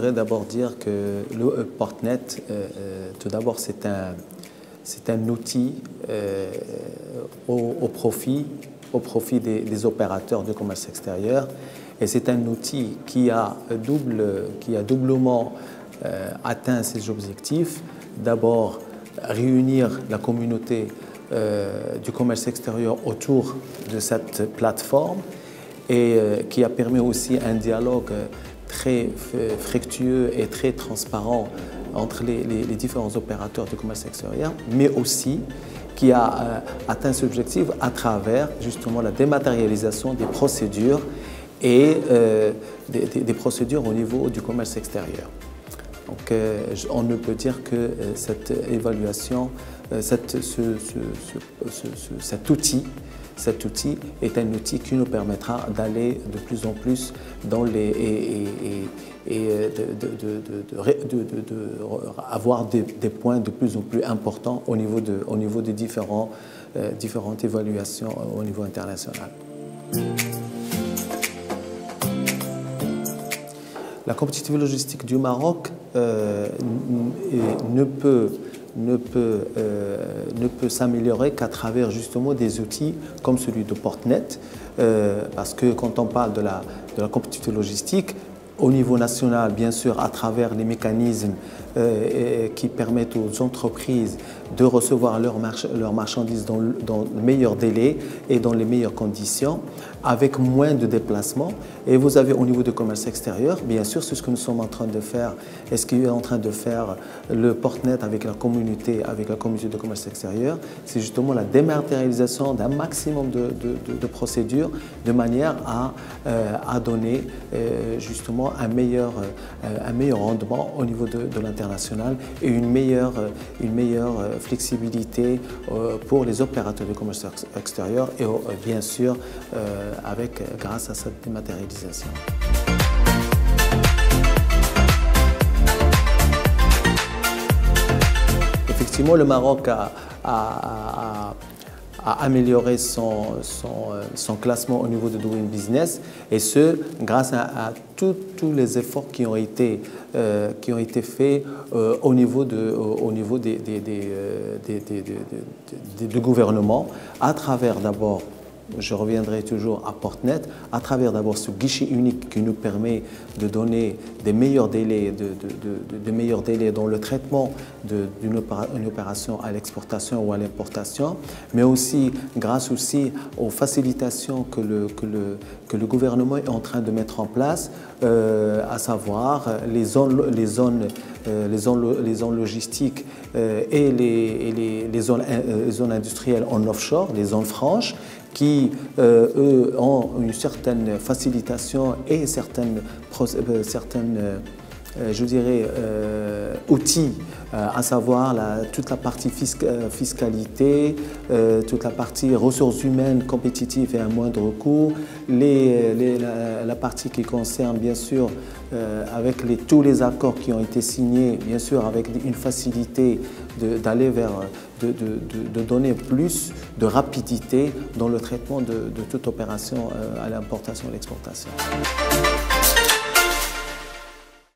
voudrais d'abord dire que le Portnet, tout d'abord, c'est un outil au profit des opérateurs de commerce extérieur, et c'est un outil qui a doublement atteint ses objectifs. D'abord, réunir la communauté du commerce extérieur autour de cette plateforme, et qui a permis aussi un dialogue très fructueux et très transparent entre les différents opérateurs du commerce extérieur, mais aussi qui a atteint cet objectif à travers justement la dématérialisation des procédures et des procédures au niveau du commerce extérieur. Donc on ne peut dire que cette évaluation, cet outil est un outil qui nous permettra d'aller de plus en plus dans avoir des points de plus en plus importants au niveau des différentes évaluations au niveau international. La compétitivité logistique du Maroc ne peut s'améliorer qu'à travers justement des outils comme celui de Portnet, parce que quand on parle de la compétitivité logistique, au niveau national, bien sûr, à travers les mécanismes qui permettent aux entreprises de recevoir leurs marchandises dans le meilleur délai et dans les meilleures conditions, avec moins de déplacements. Et vous avez au niveau du commerce extérieur, bien sûr, c'est ce que nous sommes en train de faire, et ce qu'est en train de faire le Portnet avec la communauté de commerce extérieur, c'est justement la dématérialisation d'un maximum de procédures, de manière à donner justement un meilleur rendement au niveau de l'international et une meilleure flexibilité pour les opérateurs de commerce extérieur, et bien sûr grâce à cette dématérialisation. Effectivement, le Maroc a amélioré son classement au niveau de Doing Business, et ce grâce à tous les efforts qui ont été faits au niveau du gouvernement, à travers d'abord, je reviendrai toujours à Portnet, à travers d'abord ce guichet unique qui nous permet de donner des meilleurs délais, dans le traitement d'une opération à l'exportation ou à l'importation, mais aussi grâce aux facilitations que le gouvernement est en train de mettre en place, à savoir les zones logistiques et les zones industrielles en offshore, les zones franches, qui eux ont une certaine facilitation et certaines je dirais, outils, à savoir toute la partie fiscalité, toute la partie ressources humaines compétitives et à moindre coût, la partie qui concerne bien sûr avec tous les accords qui ont été signés, bien sûr avec une facilité d'aller vers, de donner plus de rapidité dans le traitement de toute opération à l'importation et à l'exportation.